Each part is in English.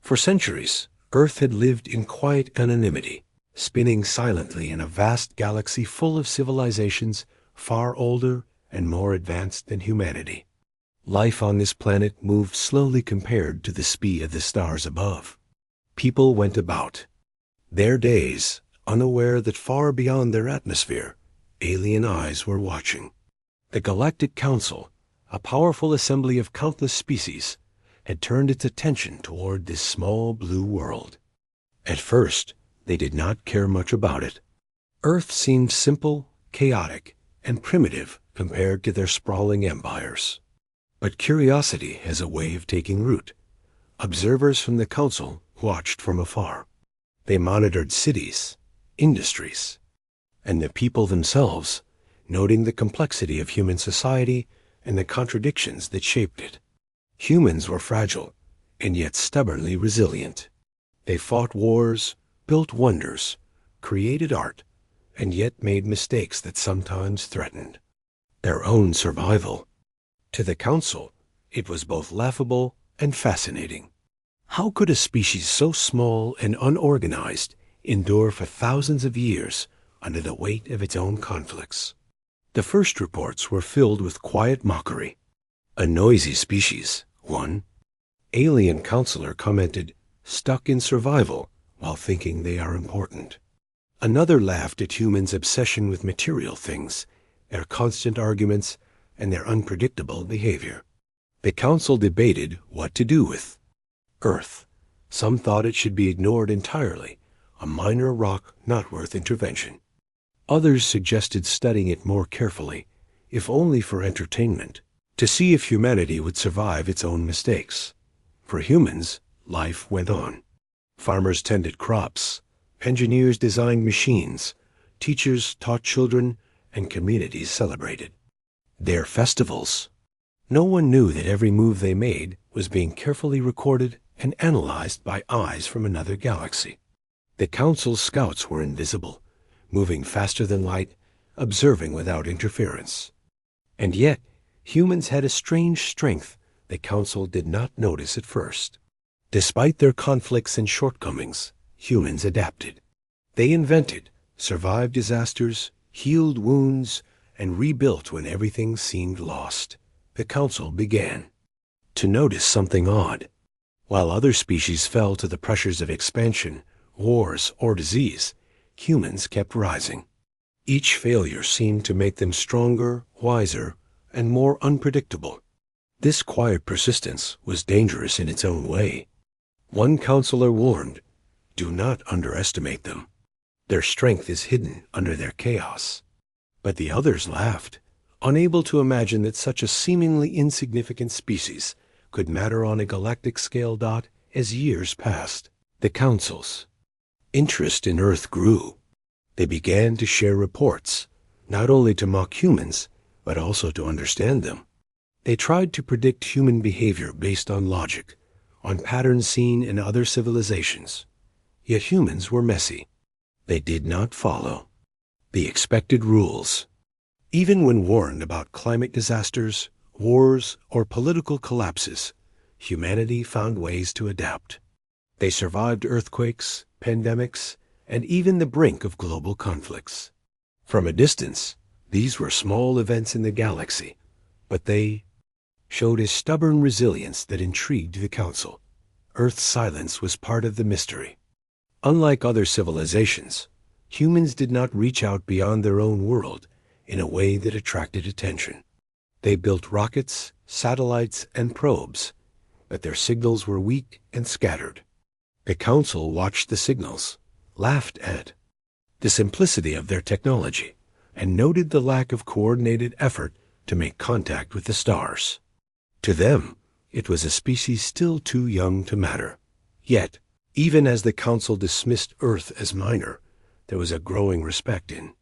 For centuries, Earth had lived in quiet anonymity, spinning silently in a vast galaxy full of civilizations far older and more advanced than humanity. Life on this planet moved slowly compared to the speed of the stars above. People went about their days unaware that far beyond their atmosphere, alien eyes were watching. The Galactic Council, a powerful assembly of countless species, had turned its attention toward this small blue world. At first, they did not care much about it. Earth seemed simple, chaotic, and primitive compared to their sprawling empires. But curiosity has a way of taking root. Observers from the Council watched from afar. They monitored cities, industries, and the people themselves, noting the complexity of human society and the contradictions that shaped it. Humans were fragile, and yet stubbornly resilient. They fought wars, built wonders, created art, and yet made mistakes that sometimes threatened their own survival. To the Council, it was both laughable and fascinating. How could a species so small and unorganized endure for thousands of years under the weight of its own conflicts? The first reports were filled with quiet mockery. A noisy species, one alien counselor commented, stuck in survival while thinking they are important. Another laughed at humans' obsession with material things, their constant arguments, and their unpredictable behavior. The Council debated what to do with Earth. Some thought it should be ignored entirely, a minor rock not worth intervention. Others suggested studying it more carefully, if only for entertainment, to see if humanity would survive its own mistakes. For humans, life went on. Farmers tended crops, engineers designed machines, teachers taught children, and communities celebrated their festivals. No one knew that every move they made was being carefully recorded and analyzed by eyes from another galaxy. The Council's scouts were invisible, moving faster than light, observing without interference. And yet, humans had a strange strength the Council did not notice at first. Despite their conflicts and shortcomings, humans adapted. They invented, survived disasters, healed wounds, and rebuilt when everything seemed lost. The Council began to notice something odd. While other species fell to the pressures of expansion, wars, or disease, humans kept rising. Each failure seemed to make them stronger, wiser, and more unpredictable. This quiet persistence was dangerous in its own way. One counselor warned, "Do not underestimate them. Their strength is hidden under their chaos." But the others laughed, unable to imagine that such a seemingly insignificant species could matter on a galactic scale. As years passed, the Council's interest in Earth grew. They began to share reports, not only to mock humans, but also to understand them. They tried to predict human behavior based on logic, on patterns seen in other civilizations. Yet humans were messy. They did not follow the expected rules. Even when warned about climate disasters, wars, or political collapses, humanity found ways to adapt. They survived earthquakes, pandemics, and even the brink of global conflicts. From a distance, these were small events in the galaxy, but they showed a stubborn resilience that intrigued the Council. Earth's silence was part of the mystery. Unlike other civilizations, humans did not reach out beyond their own world in a way that attracted attention. They built rockets, satellites, and probes, but their signals were weak and scattered. The Council watched the signals, laughed at the simplicity of their technology, and noted the lack of coordinated effort to make contact with the stars. To them, it was a species still too young to matter. Yet, even as the Council dismissed Earth as minor, there was a growing respect in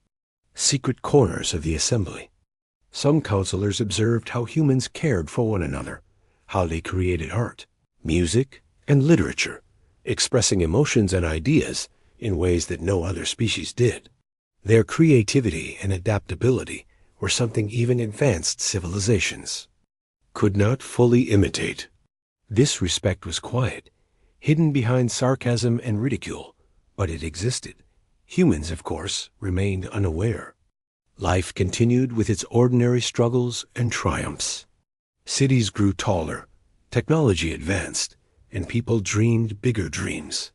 secret corners of the assembly. Some counselors observed how humans cared for one another, how they created art, music, and literature, expressing emotions and ideas in ways that no other species did. Their creativity and adaptability were something even advanced civilizations could not fully imitate. This respect was quiet, hidden behind sarcasm and ridicule, but it existed. Humans, of course, remained unaware. Life continued with its ordinary struggles and triumphs. Cities grew taller, technology advanced, and people dreamed bigger dreams.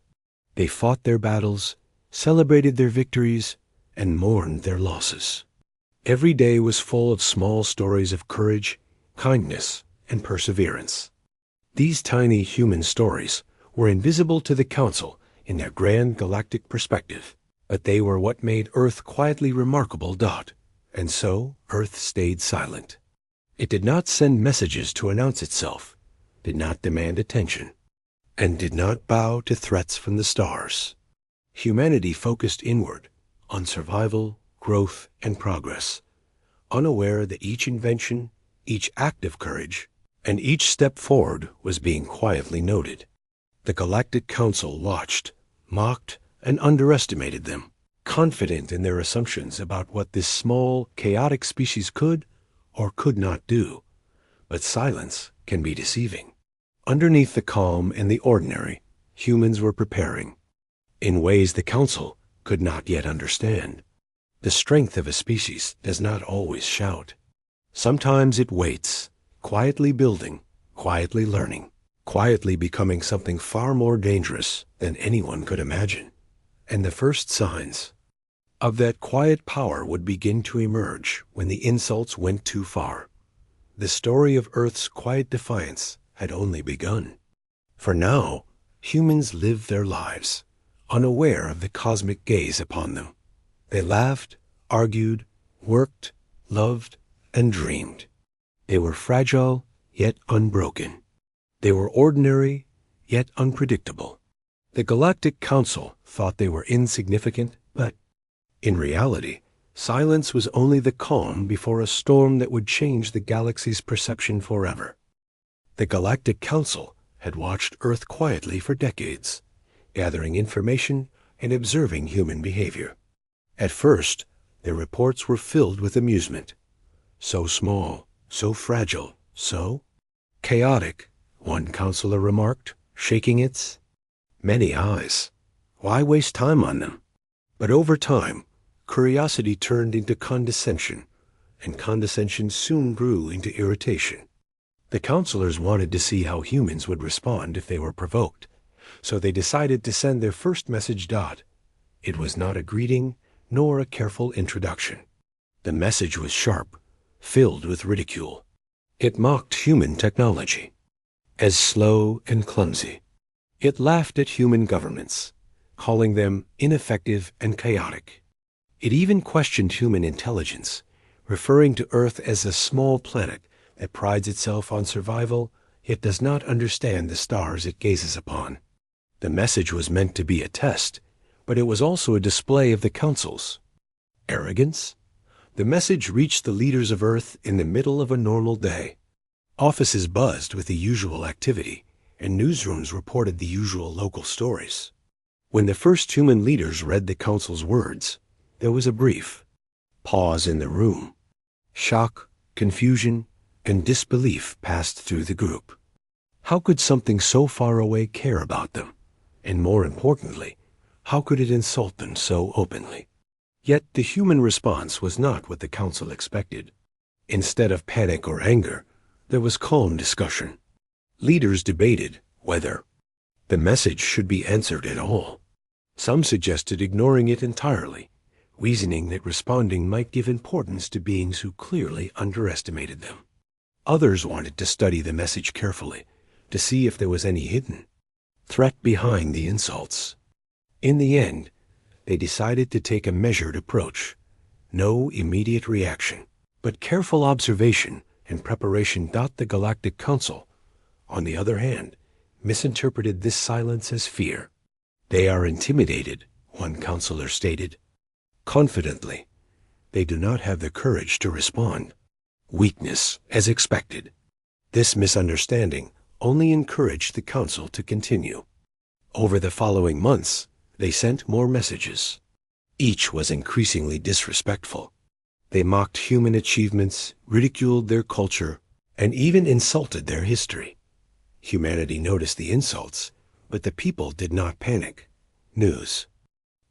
They fought their battles, celebrated their victories, and mourned their losses. Every day was full of small stories of courage, kindness, and perseverance. These tiny human stories were invisible to the Council in their grand galactic perspective, but they were what made Earth quietly remarkable. And so Earth stayed silent. It did not send messages to announce itself, did not demand attention, and did not bow to threats from the stars. Humanity focused inward on survival, growth, and progress, unaware that each invention, each act of courage, and each step forward was being quietly noted. The Galactic Council watched, mocked, and underestimated them, confident in their assumptions about what this small, chaotic species could or could not do. But silence can be deceiving. Underneath the calm and the ordinary, humans were preparing, in ways the Council could not yet understand. The strength of a species does not always shout. Sometimes it waits, quietly building, quietly learning, quietly becoming something far more dangerous than anyone could imagine. And the first signs of that quiet power would begin to emerge when the insults went too far. The story of Earth's quiet defiance had only begun. For now, humans lived their lives, unaware of the cosmic gaze upon them. They laughed, argued, worked, loved, and dreamed. They were fragile, yet unbroken. They were ordinary, yet unpredictable. The Galactic Council thought they were insignificant, but in reality, silence was only the calm before a storm that would change the galaxy's perception forever. The Galactic Council had watched Earth quietly for decades, gathering information and observing human behavior. At first, their reports were filled with amusement. So small, so fragile, so chaotic, one counselor remarked, shaking its many eyes. Why waste time on them? But over time, curiosity turned into condescension, and condescension soon grew into irritation. The counselors wanted to see how humans would respond if they were provoked, so they decided to send their first message. It was not a greeting, nor a careful introduction. The message was sharp, filled with ridicule. It mocked human technology as slow and clumsy. It laughed at human governments, calling them ineffective and chaotic. It even questioned human intelligence, referring to Earth as a small planet that prides itself on survival, yet does not understand the stars it gazes upon. The message was meant to be a test, but it was also a display of the Council's arrogance. The message reached the leaders of Earth in the middle of a normal day. Offices buzzed with the usual activity, and newsrooms reported the usual local stories. When the first human leaders read the Council's words, there was a brief pause in the room. Shock, confusion, and disbelief passed through the group. How could something so far away care about them? And more importantly, how could it insult them so openly? Yet the human response was not what the Council expected. Instead of panic or anger, there was calm discussion. Leaders debated whether the message should be answered at all. Some suggested ignoring it entirely, reasoning that responding might give importance to beings who clearly underestimated them. Others wanted to study the message carefully, to see if there was any hidden threat behind the insults. In the end, they decided to take a measured approach. No immediate reaction, but careful observation and preparation. The Galactic Council, on the other hand, misinterpreted this silence as fear. They are intimidated, one counselor stated. Confidently, they do not have the courage to respond. Weakness, as expected. This misunderstanding only encouraged the Council to continue. Over the following months, they sent more messages. Each was increasingly disrespectful. They mocked human achievements, ridiculed their culture, and even insulted their history. Humanity noticed the insults, But the people did not panic. News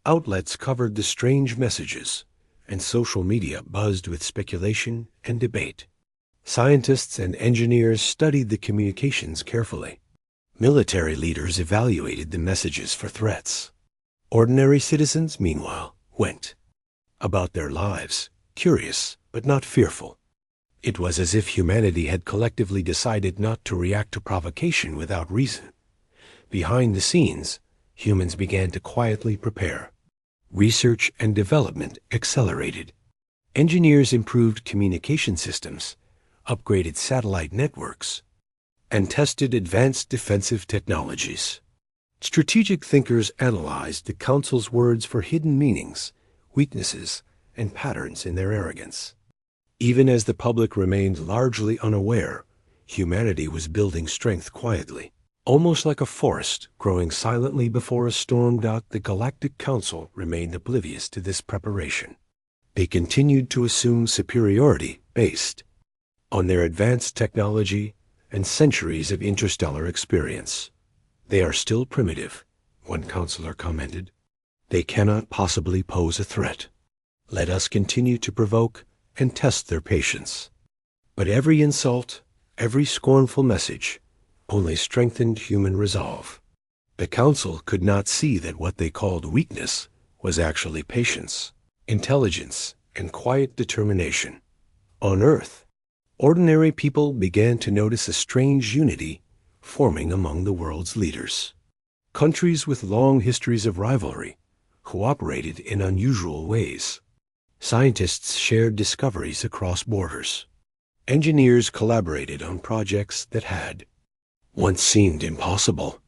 outlets covered the strange messages, and social media buzzed with speculation and debate. Scientists and engineers studied the communications carefully. Military leaders evaluated the messages for threats. Ordinary citizens, meanwhile, went about their lives, curious but not fearful. It was as if humanity had collectively decided not to react to provocation without reason. Behind the scenes, humans began to quietly prepare. Research and development accelerated. Engineers improved communication systems, upgraded satellite networks, and tested advanced defensive technologies. Strategic thinkers analyzed the Council's words for hidden meanings, weaknesses, and patterns in their arrogance. Even as the public remained largely unaware, humanity was building strength quietly. Almost like a forest growing silently before a storm. The Galactic Council remained oblivious to this preparation. They continued to assume superiority based on their advanced technology and centuries of interstellar experience. They are still primitive, one counselor commented. They cannot possibly pose a threat. Let us continue to provoke and test their patience. But every insult, every scornful message, only strengthened human resolve. The Council could not see that what they called weakness was actually patience, intelligence, and quiet determination. On Earth, ordinary people began to notice a strange unity forming among the world's leaders. Countries with long histories of rivalry cooperated in unusual ways. Scientists shared discoveries across borders. Engineers collaborated on projects that had once seemed impossible.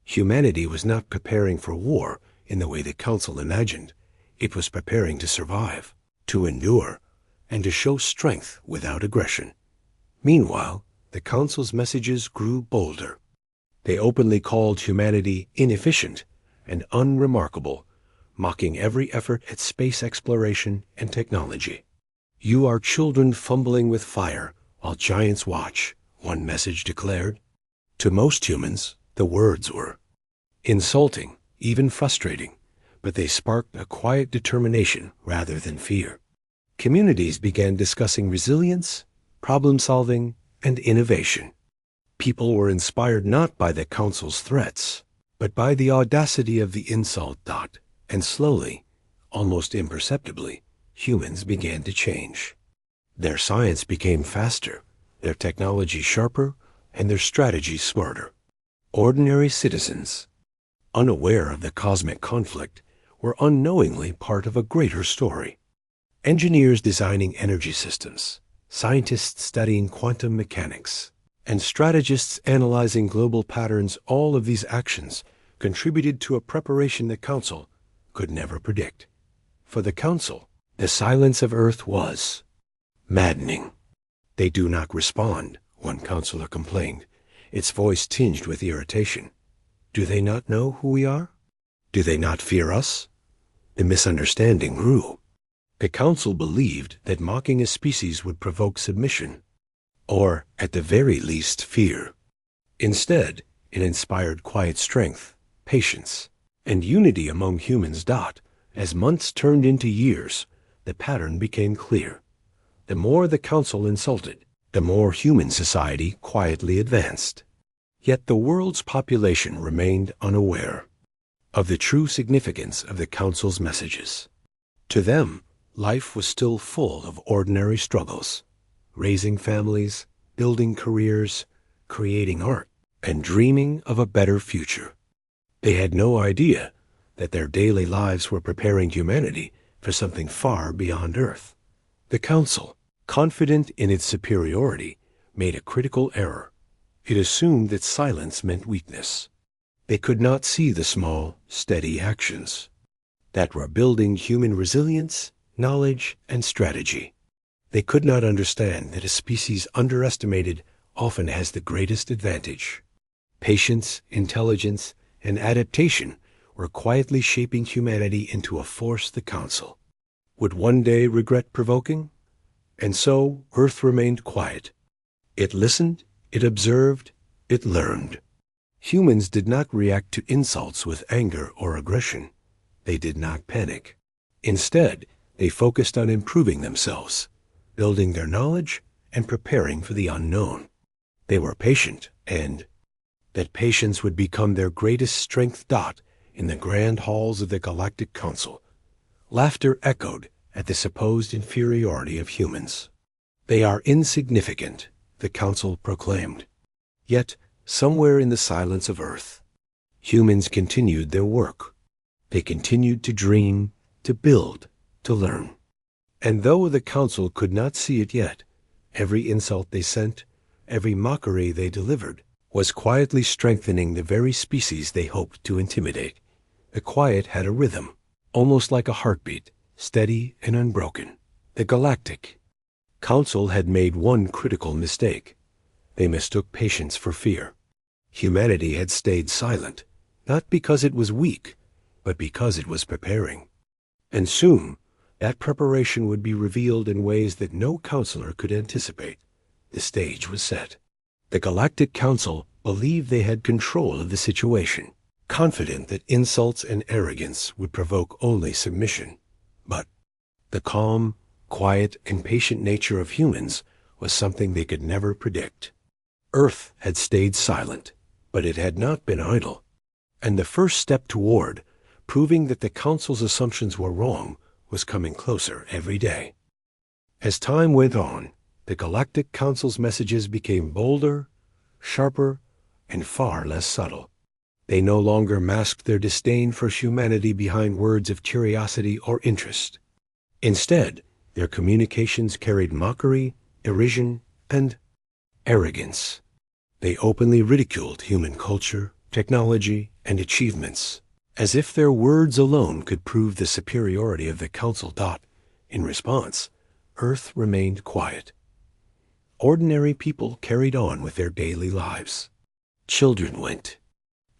Humanity was not preparing for war in the way the Council imagined. It was preparing to survive, to endure, and to show strength without aggression. Meanwhile, the Council's messages grew bolder. They openly called humanity inefficient and unremarkable, mocking every effort at space exploration and technology. You are children fumbling with fire while giants watch, one message declared. To most humans, the words were insulting, even frustrating, but they sparked a quiet determination rather than fear. Communities began discussing resilience, problem-solving, and innovation. People were inspired not by the Council's threats, but by the audacity of the insult. And slowly, almost imperceptibly, humans began to change. Their science became faster, their technology sharper, and their strategies smarter. Ordinary citizens, unaware of the cosmic conflict, were unknowingly part of a greater story. Engineers designing energy systems, scientists studying quantum mechanics, and strategists analyzing global patterns, all of these actions contributed to a preparation the Council could never predict. For the Council, the silence of Earth was maddening. They do not respond, one counselor complained, its voice tinged with irritation. Do they not know who we are? Do they not fear us? The misunderstanding grew. The Council believed that mocking a species would provoke submission, or, at the very least, fear. Instead, it inspired quiet strength, patience, and unity among humans. As months turned into years, the pattern became clear. The more the Council insulted, the more human society quietly advanced. Yet the world's population remained unaware of the true significance of the Council's messages. To them, life was still full of ordinary struggles, raising families, building careers, creating art, and dreaming of a better future. They had no idea that their daily lives were preparing humanity for something far beyond Earth. The Council, confident in its superiority, made a critical error. It assumed that silence meant weakness. They could not see the small, steady actions that were building human resilience, knowledge, and strategy. They could not understand that a species underestimated often has the greatest advantage. Patience, intelligence, and adaptation were quietly shaping humanity into a force the Council would one day regret provoking. And so Earth remained quiet. It listened, it observed, it learned. Humans did not react to insults with anger or aggression. They did not panic. Instead, they focused on improving themselves, building their knowledge, and preparing for the unknown. They were patient, and that patience would become their greatest strength. In the grand halls of the Galactic Council, laughter echoed at the supposed inferiority of humans. "They are insignificant," the Council proclaimed. Yet, somewhere in the silence of Earth, humans continued their work. They continued to dream, to build, to learn. And though the Council could not see it yet, every insult they sent, every mockery they delivered, was quietly strengthening the very species they hoped to intimidate. The quiet had a rhythm, almost like a heartbeat, steady and unbroken. The Galactic Council had made one critical mistake. They mistook patience for fear. Humanity had stayed silent, not because it was weak, but because it was preparing. And soon, that preparation would be revealed in ways that no counselor could anticipate. The stage was set. The Galactic Council believed they had control of the situation, confident that insults and arrogance would provoke only submission. But the calm, quiet, and patient nature of humans was something they could never predict. Earth had stayed silent, but it had not been idle. And the first step toward proving that the Council's assumptions were wrong was coming closer every day. As time went on, the Galactic Council's messages became bolder, sharper, and far less subtle. They no longer masked their disdain for humanity behind words of curiosity or interest. Instead, their communications carried mockery, derision, and arrogance. They openly ridiculed human culture, technology, and achievements, as if their words alone could prove the superiority of the Council. In response, Earth remained quiet. Ordinary people carried on with their daily lives. Children went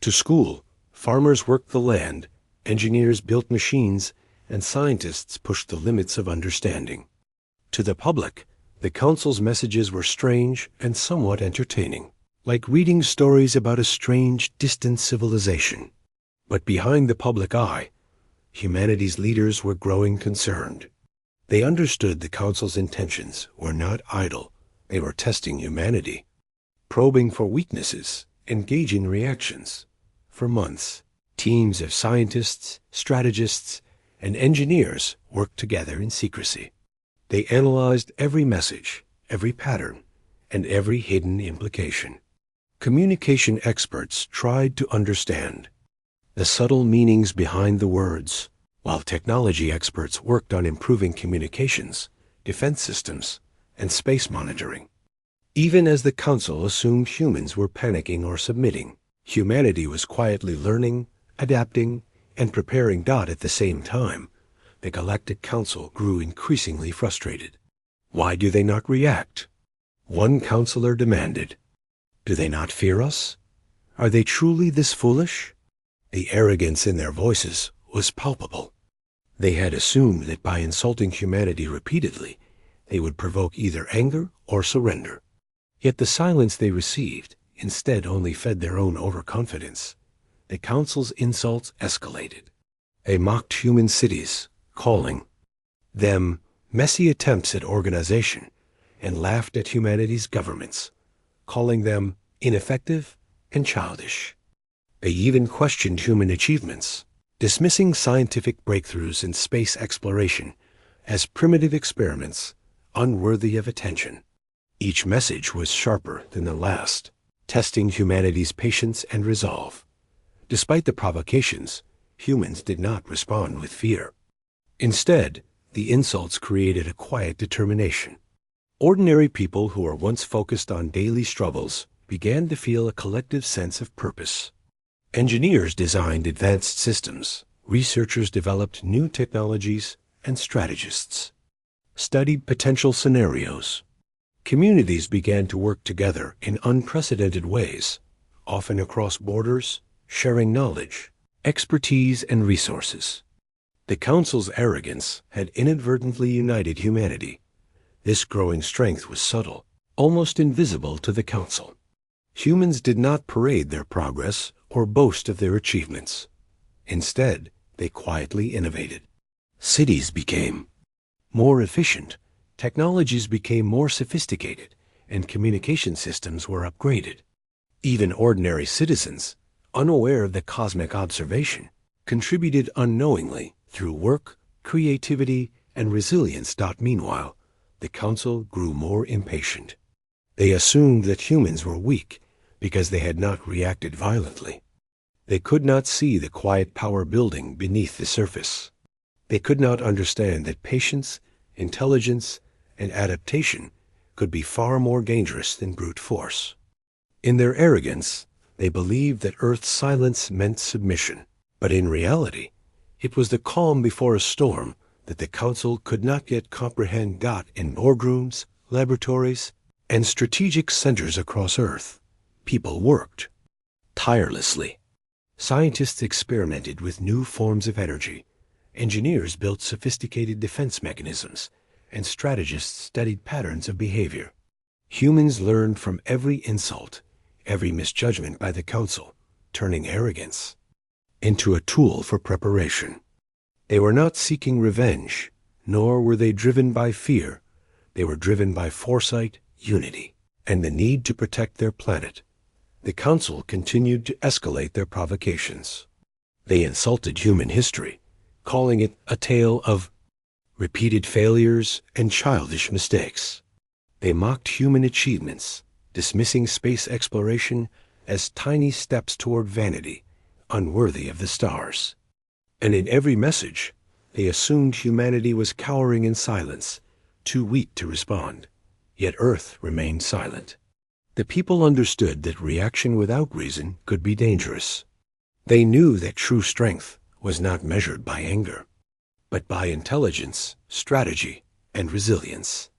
to school, farmers worked the land, engineers built machines, and scientists pushed the limits of understanding. To the public, the Council's messages were strange and somewhat entertaining, like reading stories about a strange, distant civilization. But behind the public eye, humanity's leaders were growing concerned. They understood the Council's intentions were not idle. They were testing humanity, probing for weaknesses, engaging reactions. For months, teams of scientists, strategists, and engineers worked together in secrecy. They analyzed every message, every pattern, and every hidden implication. Communication experts tried to understand the subtle meanings behind the words, while technology experts worked on improving communications, defense systems, and space monitoring. Even as the Council assumed humans were panicking or submitting, humanity was quietly learning, adapting, and preparing. At the same time, the Galactic Council grew increasingly frustrated. Why do they not react? One counselor demanded. Do they not fear us? Are they truly this foolish? The arrogance in their voices was palpable. They had assumed that by insulting humanity repeatedly, they would provoke either anger or surrender. Yet the silence they received instead only fed their own overconfidence. The Council's insults escalated. They mocked human cities, calling them messy attempts at organization, and laughed at humanity's governments, calling them ineffective and childish. They even questioned human achievements, dismissing scientific breakthroughs in space exploration as primitive experiments unworthy of attention. Each message was sharper than the last, testing humanity's patience and resolve. Despite the provocations, humans did not respond with fear. Instead, the insults created a quiet determination. Ordinary people who were once focused on daily struggles began to feel a collective sense of purpose. Engineers designed advanced systems, researchers developed new technologies, and strategists studied potential scenarios. Communities began to work together in unprecedented ways, often across borders, sharing knowledge, expertise, and resources. The Council's arrogance had inadvertently united humanity. This growing strength was subtle, almost invisible to the Council. Humans did not parade their progress or boast of their achievements. Instead, they quietly innovated. Cities became more efficient, technologies became more sophisticated, and communication systems were upgraded. Even ordinary citizens, unaware of the cosmic observation, contributed unknowingly through work, creativity, and resilience. Meanwhile, the council grew more impatient. They assumed that humans were weak because they had not reacted violently. They could not see the quiet power building beneath the surface. They could not understand that patience, intelligence, and adaptation could be far more dangerous than brute force. In their arrogance, they believed that Earth's silence meant submission. But in reality, it was the calm before a storm that the council could not yet comprehend. In boardrooms, laboratories, and strategic centers across Earth, people worked tirelessly. Scientists experimented with new forms of energy. Engineers built sophisticated defense mechanisms, and strategists studied patterns of behavior. Humans learned from every insult, every misjudgment by the council, turning arrogance into a tool for preparation. They were not seeking revenge, nor were they driven by fear. They were driven by foresight, unity, and the need to protect their planet. The council continued to escalate their provocations. They insulted human history, calling it a tale of repeated failures and childish mistakes. They mocked human achievements, dismissing space exploration as tiny steps toward vanity, unworthy of the stars. And in every message, they assumed humanity was cowering in silence, too weak to respond. Yet Earth remained silent. The people understood that reaction without reason could be dangerous. They knew that true strength was not measured by anger, but by intelligence, strategy, and resilience.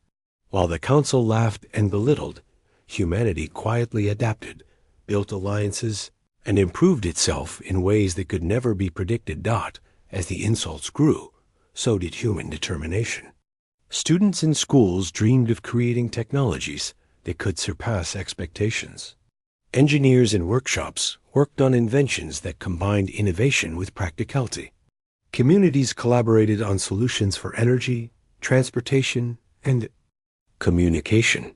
While the council laughed and belittled, humanity quietly adapted, built alliances, and improved itself in ways that could never be predicted. As the insults grew, so did human determination. Students in schools dreamed of creating technologies that could surpass expectations. Engineers in workshops worked on inventions that combined innovation with practicality. Communities collaborated on solutions for energy, transportation, and communication.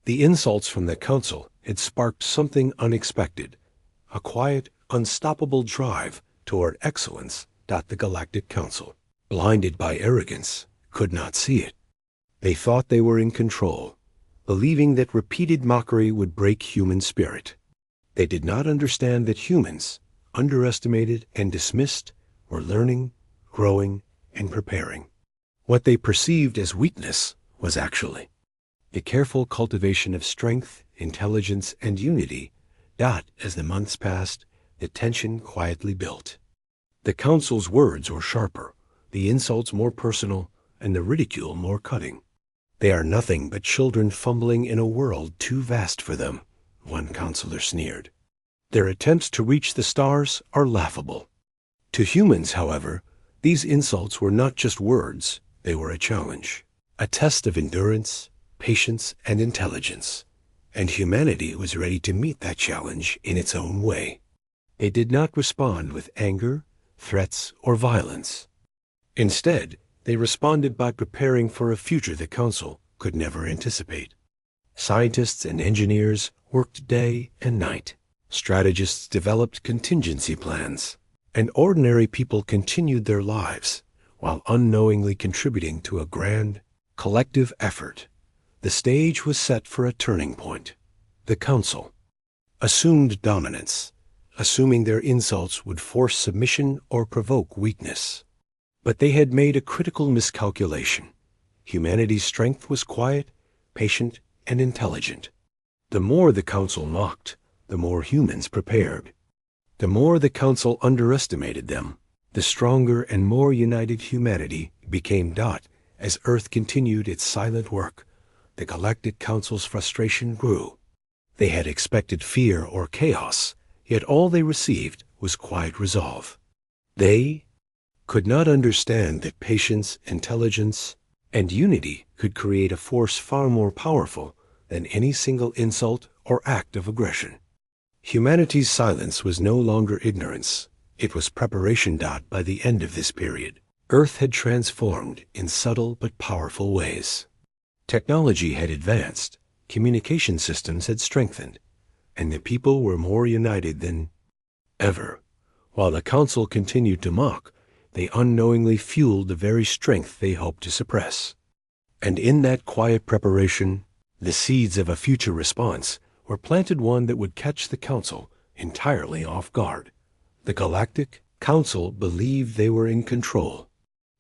The insults from the council had sparked something unexpected, a quiet, unstoppable drive toward excellence. The Galactic Council, blinded by arrogance, could not see it. They thought they were in control, believing that repeated mockery would break human spirit. They did not understand that humans, underestimated and dismissed, were learning, growing, and preparing. What they perceived as weakness was actually the careful cultivation of strength, intelligence, and unity. As the months passed, the tension quietly built. The council's words were sharper, the insults more personal, and the ridicule more cutting. They are nothing but children fumbling in a world too vast for them, one counselor sneered. Their attempts to reach the stars are laughable. To humans, however, these insults were not just words, they were a challenge, a test of endurance, patience, and intelligence. And humanity was ready to meet that challenge in its own way. They did not respond with anger, threats, or violence. Instead, they responded by preparing for a future the council could never anticipate. Scientists and engineers worked day and night. Strategists developed contingency plans, and ordinary people continued their lives while unknowingly contributing to a grand, collective effort. The stage was set for a turning point. The council assumed dominance, assuming their insults would force submission or provoke weakness. But they had made a critical miscalculation. Humanity's strength was quiet, patient, and intelligent. The more the council mocked, the more humans prepared. The more the council underestimated them, the stronger and more united humanity became. As Earth continued its silent work, the Galactic Council's frustration grew. They had expected fear or chaos, yet all they received was quiet resolve. They could not understand that patience, intelligence, and unity could create a force far more powerful than any single insult or act of aggression. Humanity's silence was no longer ignorance. It was preparation. By the end of this period, Earth had transformed in subtle but powerful ways. Technology had advanced, communication systems had strengthened, and the people were more united than ever. While the Council continued to mock, they unknowingly fueled the very strength they hoped to suppress. And in that quiet preparation, the seeds of a future response were planted, one that would catch the Council entirely off guard. The Galactic Council believed they were in control.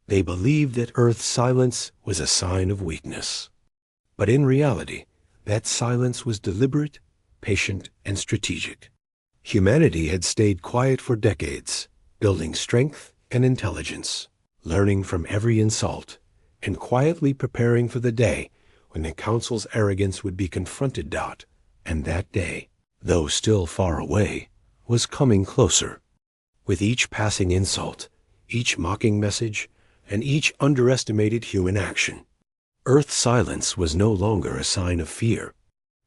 They believed that Earth's silence was a sign of weakness. But in reality, that silence was deliberate, patient, and strategic. Humanity had stayed quiet for decades, building strength and intelligence, learning from every insult, and quietly preparing for the day when the Council's arrogance would be confronted. And that day, though still far away, was coming closer. With each passing insult, each mocking message, and each underestimated human action, Earth's silence was no longer a sign of fear.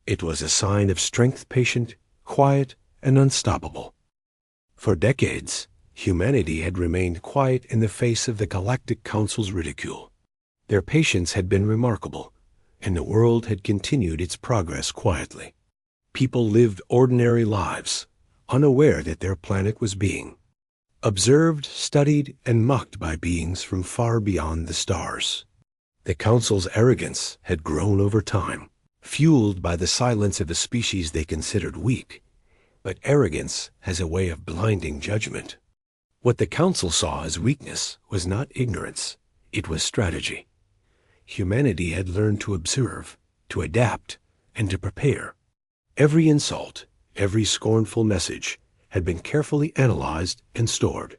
It was a sign of strength, patient, quiet, and unstoppable. For decades, humanity had remained quiet in the face of the Galactic Council's ridicule. Their patience had been remarkable, and the world had continued its progress quietly. People lived ordinary lives, unaware that their planet was being observed, studied, and mocked by beings from far beyond the stars. The Council's arrogance had grown over time, fueled by the silence of a species they considered weak. But arrogance has a way of blinding judgment. What the Council saw as weakness was not ignorance, it was strategy. Humanity had learned to observe, to adapt, and to prepare. Every insult, every scornful message had been carefully analyzed and stored.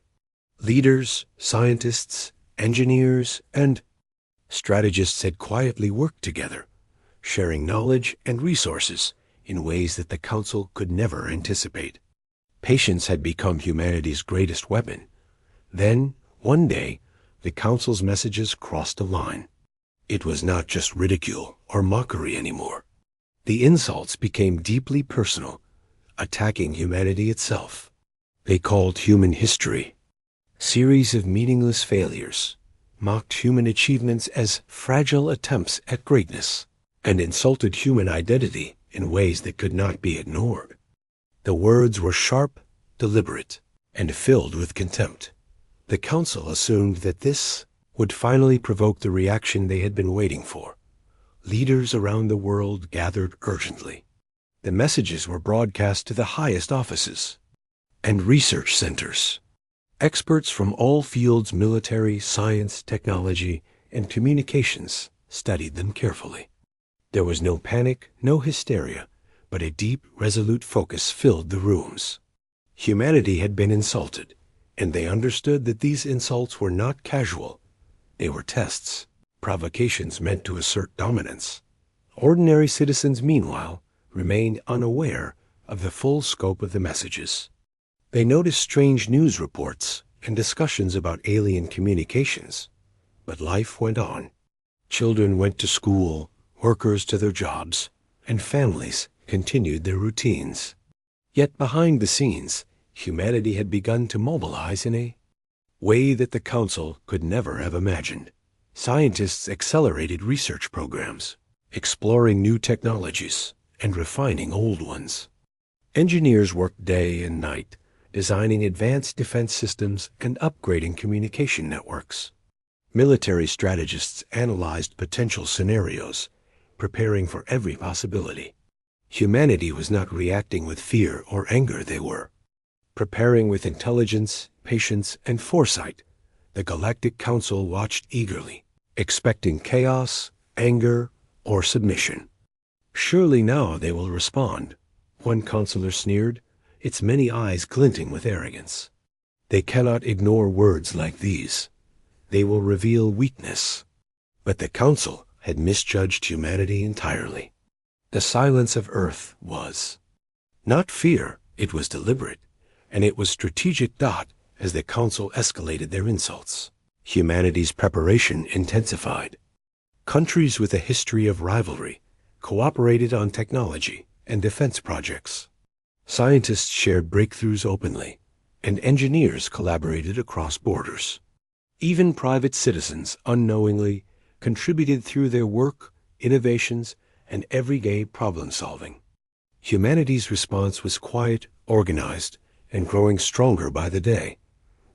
Leaders, scientists, engineers, and strategists had quietly worked together, sharing knowledge and resources in ways that the Council could never anticipate. Patience had become humanity's greatest weapon. Then, one day, the Council's messages crossed a line. It was not just ridicule or mockery anymore. The insults became deeply personal, attacking humanity itself. They called human history series of meaningless failures, mocked human achievements as fragile attempts at greatness, and insulted human identity in ways that could not be ignored. The words were sharp, deliberate, and filled with contempt. The Council assumed that this would finally provoke the reaction they had been waiting for. Leaders around the world gathered urgently. The messages were broadcast to the highest offices and research centers. Experts from all fields, military, science, technology, and communications, studied them carefully. There was no panic, no hysteria, but a deep, resolute focus filled the rooms. Humanity had been insulted, and they understood that these insults were not casual. They were tests, provocations meant to assert dominance. Ordinary citizens, meanwhile, remained unaware of the full scope of the messages. They noticed strange news reports and discussions about alien communications, but life went on. Children went to school, workers to their jobs, and families continued their routines. Yet behind the scenes, humanity had begun to mobilize in a way that the Council could never have imagined. Scientists accelerated research programs, exploring new technologies and refining old ones. Engineers worked day and night, designing advanced defense systems and upgrading communication networks. Military strategists analyzed potential scenarios, preparing for every possibility. Humanity was not reacting with fear or anger, they were preparing with intelligence, patience, and foresight. The Galactic Council watched eagerly, expecting chaos, anger, or submission. Surely now they will respond, one counselor sneered, its many eyes glinting with arrogance. They cannot ignore words like these. They will reveal weakness. But the Council had misjudged humanity entirely. The silence of Earth was not fear, it was deliberate, and it was strategic. As the Council escalated their insults, humanity's preparation intensified. Countries with a history of rivalry cooperated on technology and defense projects. Scientists shared breakthroughs openly, and engineers collaborated across borders. Even private citizens unknowingly contributed through their work, innovations, and everyday problem-solving. Humanity's response was quiet, organized, and growing stronger by the day.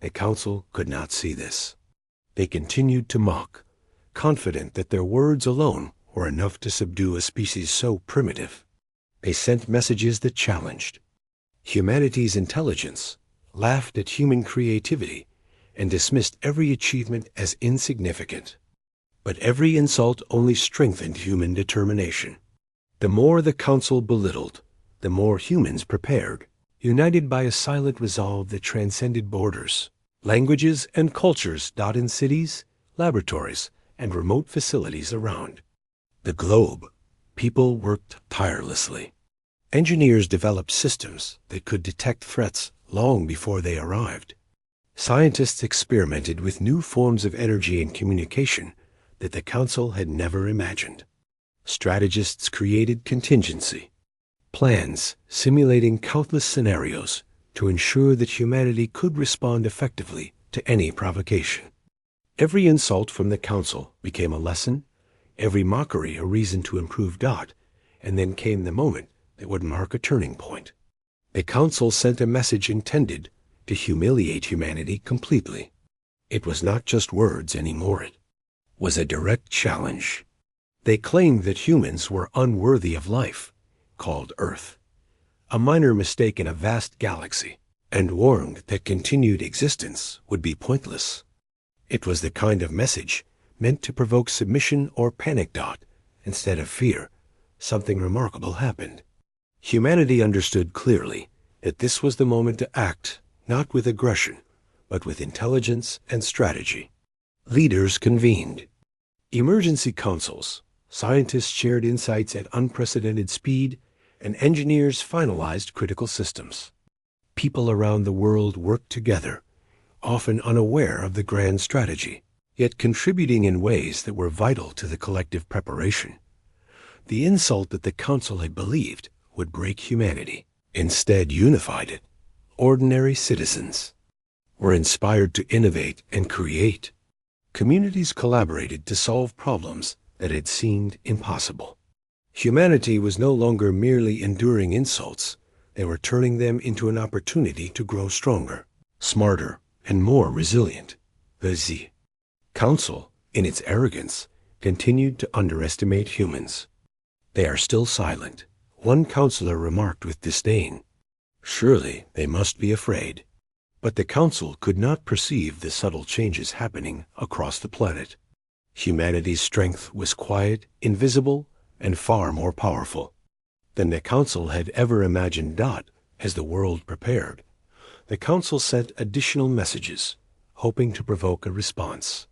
The Council could not see this. They continued to mock, confident that their words alone were enough to subdue a species so primitive. They sent messages that challenged humanity's intelligence, laughed at human creativity, and dismissed every achievement as insignificant. But every insult only strengthened human determination. The more the Council belittled, the more humans prepared, united by a silent resolve that transcended borders. Languages and cultures dot in cities, laboratories, and remote facilities around the globe. People worked tirelessly. Engineers developed systems that could detect threats long before they arrived. Scientists experimented with new forms of energy and communication that the Council had never imagined. Strategists created contingency plans simulating countless scenarios to ensure that humanity could respond effectively to any provocation. Every insult from the Council became a lesson, every mockery a reason to improve Dot, and then came the moment that would mark a turning point. The Council sent a message intended to humiliate humanity completely. It was not just words anymore. It was a direct challenge. They claimed that humans were unworthy of life, called Earth, a minor mistake in a vast galaxy, and warned that continued existence would be pointless. It was the kind of message meant to provoke submission or panic. Instead of fear, something remarkable happened. Humanity understood clearly that this was the moment to act, not with aggression, but with intelligence and strategy. Leaders convened. Emergency councils, scientists shared insights at unprecedented speed, and engineers finalized critical systems. People around the world worked together, often unaware of the grand strategy, yet contributing in ways that were vital to the collective preparation. The insult that the Council had believed would break humanity instead unified it. Ordinary citizens were inspired to innovate and create. Communities collaborated to solve problems that had seemed impossible. Humanity was no longer merely enduring insults. They were turning them into an opportunity to grow stronger, smarter, and more resilient. The Council, in its arrogance, continued to underestimate humans. They are still silent, one counselor remarked with disdain. Surely they must be afraid. But the Council could not perceive the subtle changes happening across the planet. Humanity's strength was quiet, invisible, and far more powerful than the Council had ever imagined. As the world prepared, the Council sent additional messages, hoping to provoke a response.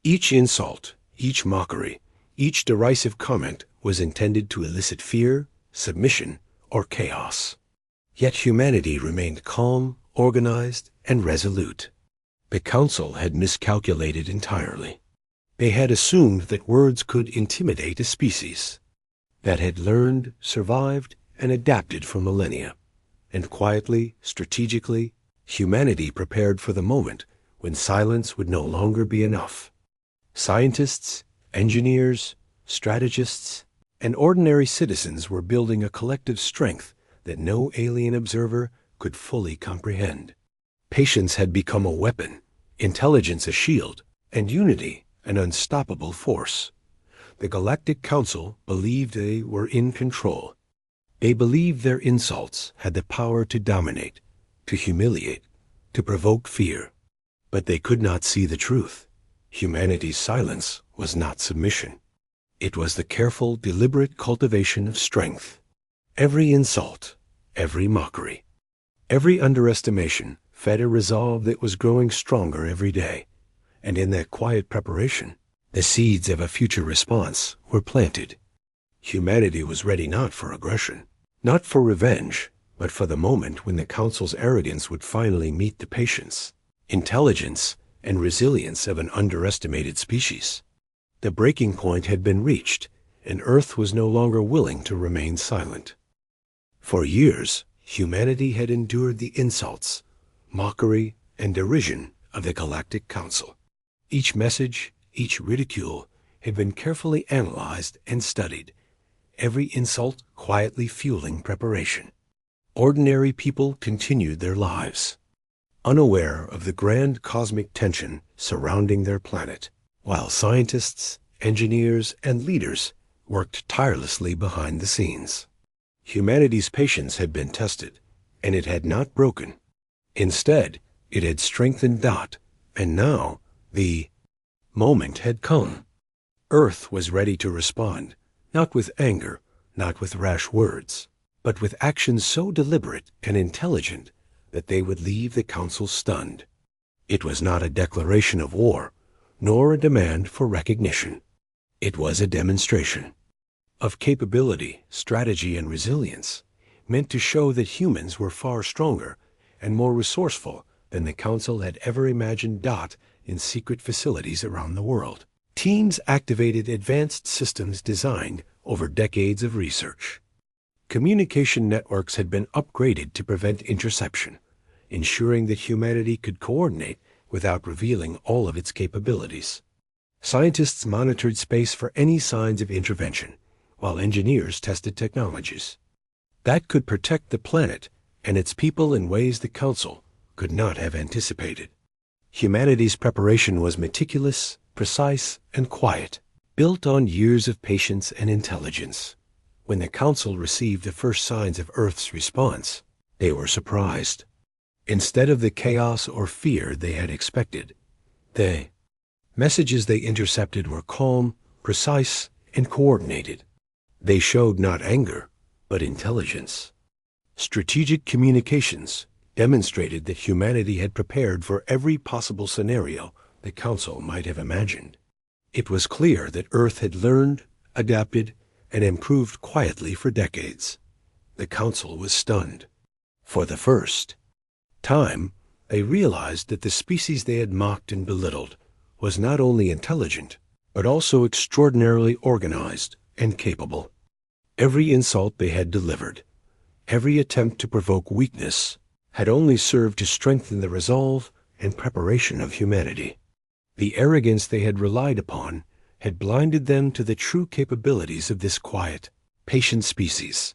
Each insult, each mockery, each derisive comment was intended to elicit fear, submission, or chaos. Yet humanity remained calm, organized, and resolute. The Council had miscalculated entirely. They had assumed that words could intimidate a species that had learned, survived, and adapted for millennia. And quietly, strategically, humanity prepared for the moment when silence would no longer be enough. Scientists, engineers, strategists, and ordinary citizens were building a collective strength that no alien observer could fully comprehend. Patience had become a weapon, intelligence a shield, and unity an unstoppable force. The Galactic Council believed they were in control. They believed their insults had the power to dominate, to humiliate, to provoke fear. But they could not see the truth. Humanity's silence was not submission. It was the careful, deliberate cultivation of strength. Every insult, every mockery, every underestimation fed a resolve that was growing stronger every day. And in that quiet preparation, the seeds of a future response were planted. Humanity was ready not for aggression, not for revenge, but for the moment when the Council's arrogance would finally meet the patience, intelligence, and resilience of an underestimated species. The breaking point had been reached, and Earth was no longer willing to remain silent. For years, humanity had endured the insults, mockery, and derision of the Galactic Council. Each message, each ridicule, had been carefully analyzed and studied, every insult quietly fueling preparation. Ordinary people continued their lives, unaware of the grand cosmic tension surrounding their planet, while scientists, engineers, and leaders worked tirelessly behind the scenes. Humanity's patience had been tested, and it had not broken. Instead, it had strengthened that, and now the moment had come. Earth was ready to respond, not with anger, not with rash words, but with actions so deliberate and intelligent that they would leave the Council stunned. It was not a declaration of war, nor a demand for recognition. It was a demonstration of capability, strategy, and resilience, meant to show that humans were far stronger and more resourceful than the Council had ever imagined in secret facilities around the world. Teams activated advanced systems designed over decades of research. Communication networks had been upgraded to prevent interception, ensuring that humanity could coordinate without revealing all of its capabilities. Scientists monitored space for any signs of intervention, while engineers tested technologies that could protect the planet and its people in ways the Council could not have anticipated. Humanity's preparation was meticulous, precise, and quiet, built on years of patience and intelligence. When the Council received the first signs of Earth's response, they were surprised. Instead of the chaos or fear they had expected, the messages they intercepted were calm, precise, and coordinated. They showed not anger, but intelligence. Strategic communications demonstrated that humanity had prepared for every possible scenario the Council might have imagined. It was clear that Earth had learned, adapted, and improved quietly for decades. The Council was stunned. For the first time, they realized that the species they had mocked and belittled was not only intelligent, but also extraordinarily organized and capable. Every insult they had delivered, every attempt to provoke weakness, had only served to strengthen the resolve and preparation of humanity. The arrogance they had relied upon had blinded them to the true capabilities of this quiet, patient species.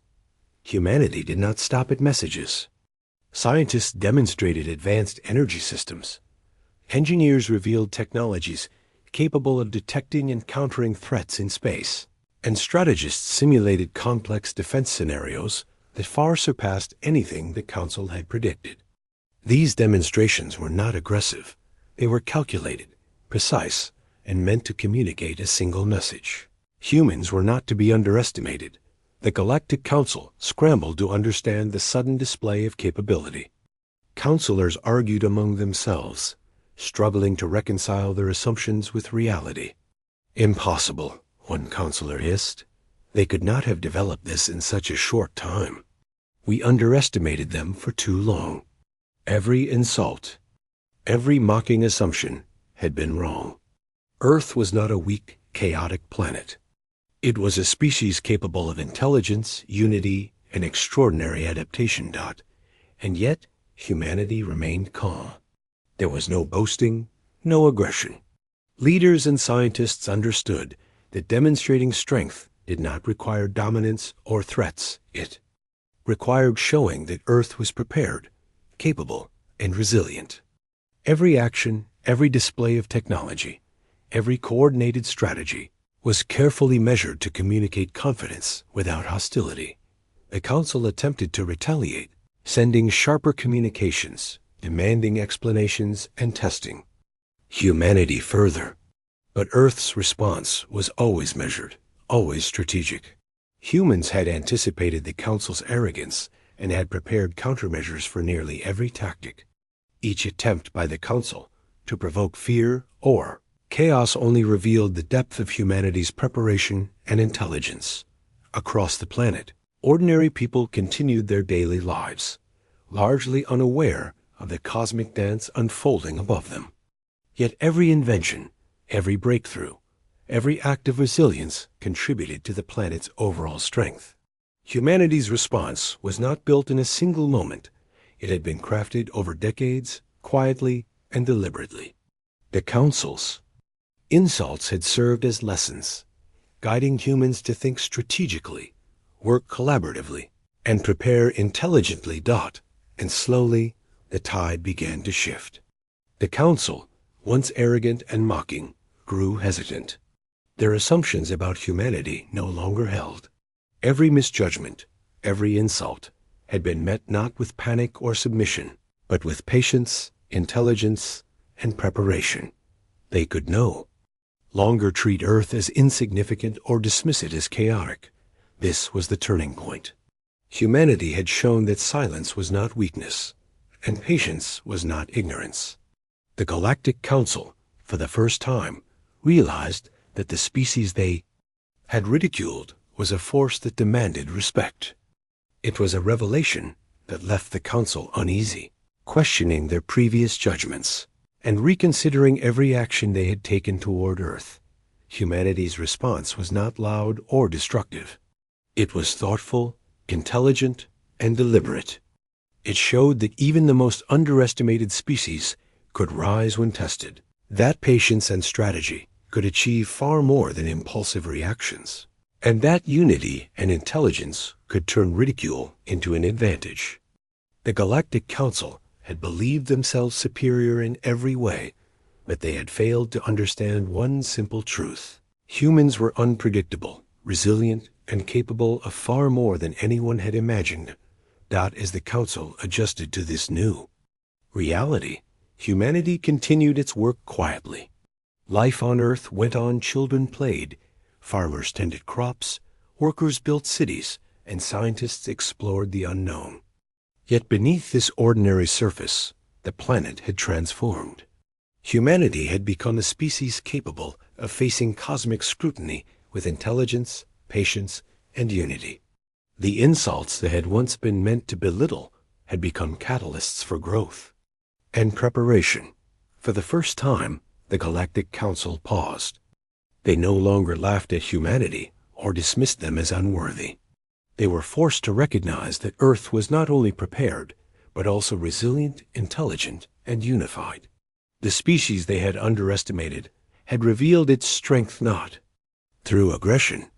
Humanity did not stop at messages. Scientists demonstrated advanced energy systems. Engineers revealed technologies capable of detecting and countering threats in space, and strategists simulated complex defense scenarios that far surpassed anything the Council had predicted. These demonstrations were not aggressive. They were calculated, precise, and meant to communicate a single message. Humans were not to be underestimated. The Galactic Council scrambled to understand the sudden display of capability. Counselors argued among themselves, struggling to reconcile their assumptions with reality. Impossible, one counselor hissed. They could not have developed this in such a short time. We underestimated them for too long. Every insult, every mocking assumption had been wrong. Earth was not a weak, chaotic planet. It was a species capable of intelligence, unity, and extraordinary adaptation. And yet, humanity remained calm. There was no boasting, no aggression. Leaders and scientists understood that demonstrating strength did not require dominance or threats. It required showing that Earth was prepared, capable, and resilient. Every action, every display of technology, every coordinated strategy was carefully measured to communicate confidence without hostility. The Council attempted to retaliate, sending sharper communications, demanding explanations and testing humanity further. But Earth's response was always measured, always strategic. Humans had anticipated the Council's arrogance and had prepared countermeasures for nearly every tactic. Each attempt by the Council to provoke fear or chaos only revealed the depth of humanity's preparation and intelligence. Across the planet, ordinary people continued their daily lives, largely unaware of the cosmic dance unfolding above them. Yet every invention, every breakthrough, every act of resilience contributed to the planet's overall strength. Humanity's response was not built in a single moment. It had been crafted over decades, quietly and deliberately. The council's insults had served as lessons, guiding humans to think strategically, work collaboratively, and prepare intelligently. And slowly, the tide began to shift. The council, once arrogant and mocking, grew hesitant. Their assumptions about humanity no longer held. Every misjudgment, every insult, had been met not with panic or submission, but with patience, intelligence, and preparation. They could no longer treat Earth as insignificant or dismiss it as chaotic. This was the turning point. Humanity had shown that silence was not weakness, and patience was not ignorance. The Galactic Council, for the first time, realized that the species they had ridiculed was a force that demanded respect. It was a revelation that left the Council uneasy, questioning their previous judgments, and reconsidering every action they had taken toward Earth. Humanity's response was not loud or destructive. It was thoughtful, intelligent, and deliberate. It showed that even the most underestimated species could rise when tested, that patience and strategy could achieve far more than impulsive reactions, and that unity and intelligence could turn ridicule into an advantage. The Galactic Council had believed themselves superior in every way, but they had failed to understand one simple truth. Humans were unpredictable, resilient, and capable of far more than anyone had imagined. As the Council adjusted to this new reality, humanity continued its work quietly. Life on Earth went on. Children played, farmers tended crops, workers built cities, and scientists explored the unknown. Yet beneath this ordinary surface, the planet had transformed. Humanity had become a species capable of facing cosmic scrutiny with intelligence, patience, and unity. The insults that had once been meant to belittle had become catalysts for growth and preparation. For the first time, the Galactic Council paused. They no longer laughed at humanity or dismissed them as unworthy. They were forced to recognize that Earth was not only prepared, but also resilient, intelligent, and unified. The species they had underestimated had revealed its strength not through aggression,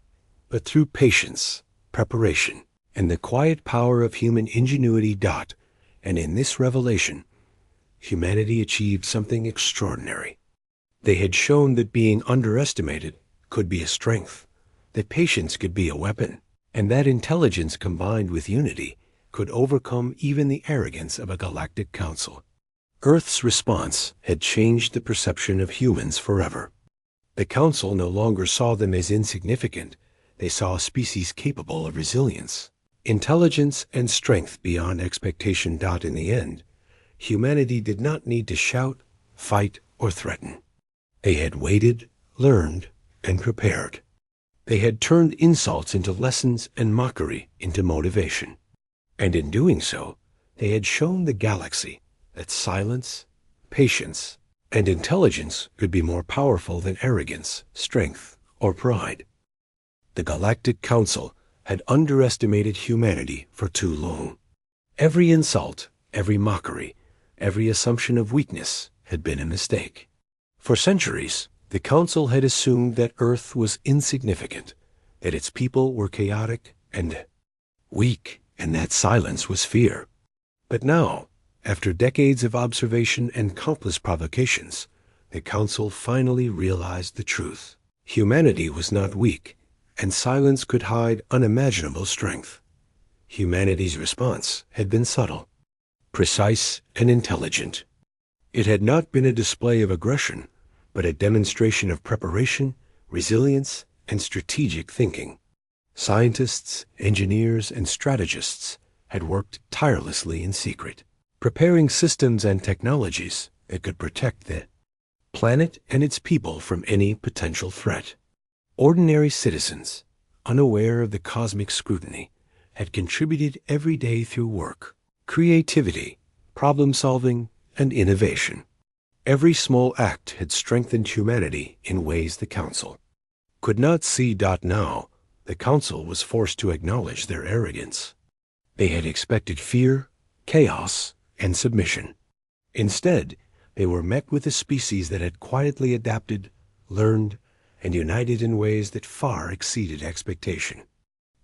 but through patience, preparation, and the quiet power of human ingenuity. And in this revelation, humanity achieved something extraordinary. They had shown that being underestimated could be a strength, that patience could be a weapon, and that intelligence combined with unity could overcome even the arrogance of a galactic council. Earth's response had changed the perception of humans forever. The council no longer saw them as insignificant. They saw a species capable of resilience, intelligence, and strength beyond expectation. In the end, humanity did not need to shout, fight, or threaten. They had waited, learned, and prepared. They had turned insults into lessons and mockery into motivation. And in doing so, they had shown the galaxy that silence, patience, and intelligence could be more powerful than arrogance, strength, or pride. The Galactic Council had underestimated humanity for too long. Every insult, every mockery, every assumption of weakness had been a mistake. For centuries, the Council had assumed that Earth was insignificant, that its people were chaotic and weak, and that silence was fear. But now, after decades of observation and countless provocations, the Council finally realized the truth. Humanity was not weak, and silence could hide unimaginable strength. Humanity's response had been subtle, precise, and intelligent. It had not been a display of aggression, but a demonstration of preparation, resilience, and strategic thinking. Scientists, engineers, and strategists had worked tirelessly in secret, preparing systems and technologies that could protect the planet and its people from any potential threat. Ordinary citizens, unaware of the cosmic scrutiny, had contributed every day through work, creativity, problem-solving, and innovation. Every small act had strengthened humanity in ways the Council could not see. Now, The Council was forced to acknowledge their arrogance. They had expected fear, chaos, and submission. Instead, they were met with a species that had quietly adapted, learned, and united in ways that far exceeded expectation.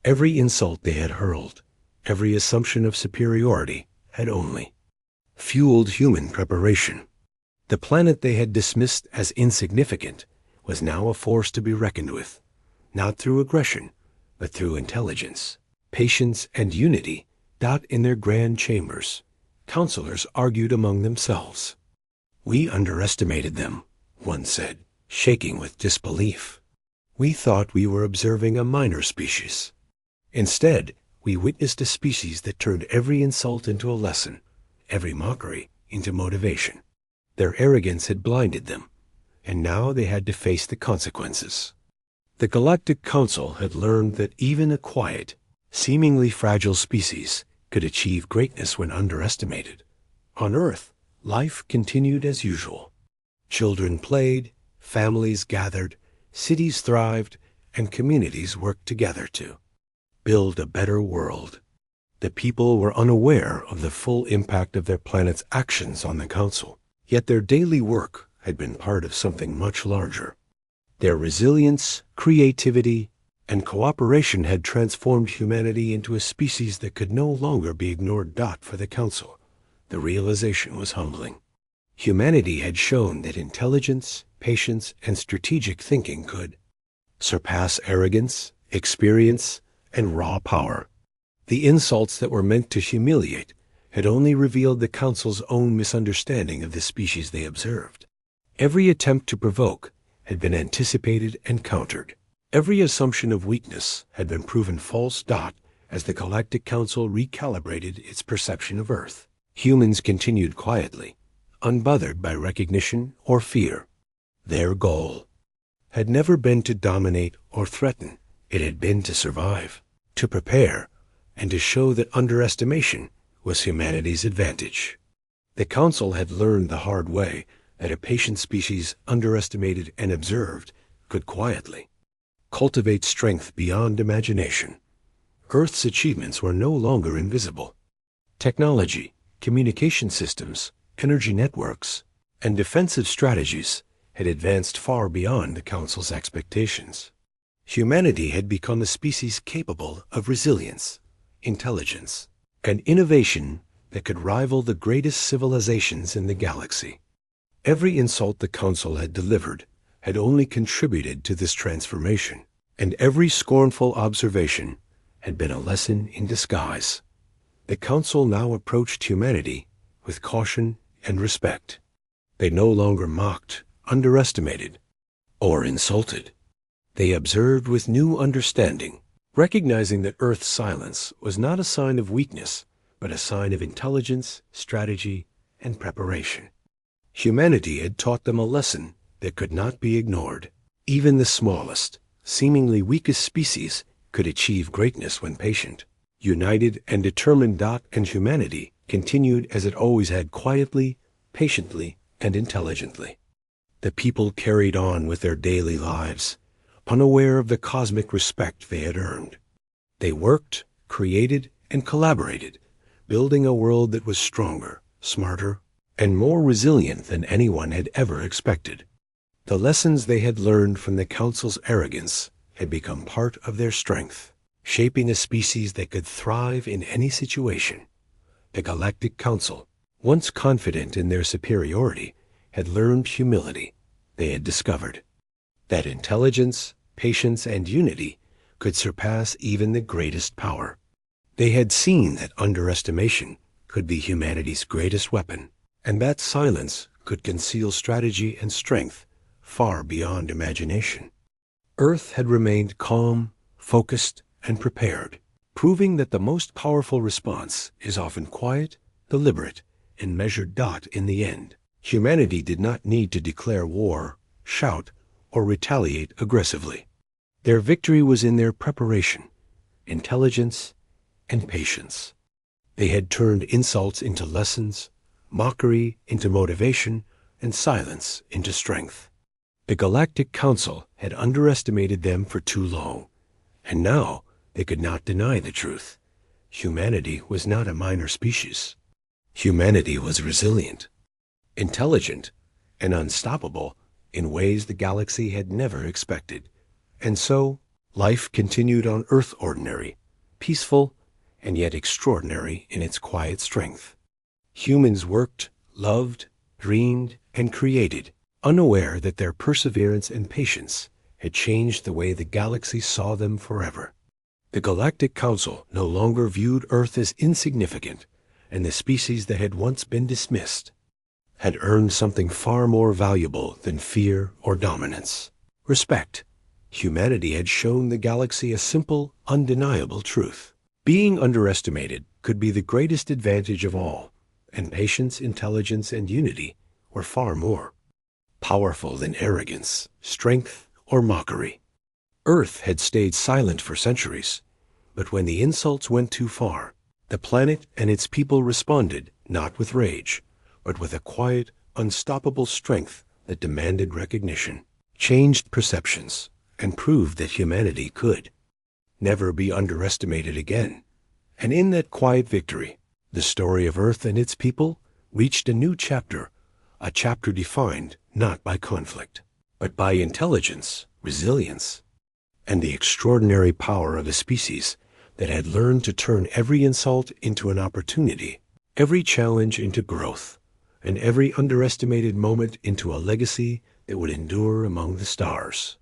Every insult they had hurled, every assumption of superiority, had only fueled human preparation. The planet they had dismissed as insignificant was now a force to be reckoned with, not through aggression, but through intelligence, patience, and unity. In their grand chambers, counselors argued among themselves. "We underestimated them," one said, shaking with disbelief. "We thought we were observing a minor species. Instead, we witnessed a species that turned every insult into a lesson, every mockery into motivation." Their arrogance had blinded them, and now they had to face the consequences. The Galactic Council had learned that even a quiet, seemingly fragile species could achieve greatness when underestimated. On Earth, life continued as usual. Children played, families gathered, cities thrived, and communities worked together to build a better world. The people were unaware of the full impact of their planet's actions on the Council, yet their daily work had been part of something much larger. Their resilience, creativity, and cooperation had transformed humanity into a species that could no longer be ignored. For the Council, the realization was humbling. Humanity had shown that intelligence, patience, and strategic thinking could surpass arrogance, experience, and raw power. The insults that were meant to humiliate had only revealed the Council's own misunderstanding of the species they observed. Every attempt to provoke had been anticipated and countered. Every assumption of weakness had been proven false. As the Galactic Council recalibrated its perception of Earth, humans continued quietly, unbothered by recognition or fear. Their goal had never been to dominate or threaten. It had been to survive, to prepare, and to show that underestimation was humanity's advantage. The Council had learned the hard way that a patient species underestimated and observed could quietly cultivate strength beyond imagination. Earth's achievements were no longer invisible. Technology, communication systems, energy networks, and defensive strategies had advanced far beyond the Council's expectations. Humanity had become a species capable of resilience, intelligence, and innovation that could rival the greatest civilizations in the galaxy. Every insult the Council had delivered had only contributed to this transformation, and every scornful observation had been a lesson in disguise. The Council now approached humanity with caution and respect. They no longer mocked, underestimated, or insulted. They observed with new understanding, recognizing that Earth's silence was not a sign of weakness, but a sign of intelligence, strategy, and preparation. Humanity had taught them a lesson that could not be ignored. Even the smallest, seemingly weakest species could achieve greatness when patient, united, and determined. And humanity continued as it always had, quietly, patiently, and intelligently. The people carried on with their daily lives, unaware of the cosmic respect they had earned. They worked, created, and collaborated, building a world that was stronger, smarter, and more resilient than anyone had ever expected. The lessons they had learned from the Council's arrogance had become part of their strength, shaping a species that could thrive in any situation. The Galactic Council, once confident in their superiority, had learned humility. They had discovered that intelligence, patience, and unity could surpass even the greatest power. They had seen that underestimation could be humanity's greatest weapon, and that silence could conceal strategy and strength far beyond imagination. Earth had remained calm, focused, and prepared, proving that the most powerful response is often quiet, deliberate, and measured. In the end, humanity did not need to declare war, shout, or retaliate aggressively. Their victory was in their preparation, intelligence, and patience. They had turned insults into lessons, mockery into motivation, and silence into strength. The Galactic Council had underestimated them for too long, And now they could not deny the truth. Humanity was not a minor species. Humanity was resilient, intelligent, and unstoppable in ways the galaxy had never expected. And so, life continued on Earth ordinary, peaceful, and yet extraordinary in its quiet strength. Humans worked, loved, dreamed, and created, unaware that their perseverance and patience had changed the way the galaxy saw them forever. The Galactic Council no longer viewed Earth as insignificant, and the species that had once been dismissed had earned something far more valuable than fear or dominance: respect. Humanity had shown the galaxy a simple, undeniable truth. Being underestimated could be the greatest advantage of all, and patience, intelligence, and unity were far more powerful than arrogance, strength, or mockery. Earth had stayed silent for centuries, but when the insults went too far, the planet and its people responded not with rage, but with a quiet, unstoppable strength that demanded recognition, changed perceptions, and proved that humanity could never be underestimated again. And in that quiet victory, the story of Earth and its people reached a new chapter, a chapter defined not by conflict, but by intelligence, resilience, and the extraordinary power of a species that had learned to turn every insult into an opportunity, every challenge into growth, and every underestimated moment into a legacy that would endure among the stars.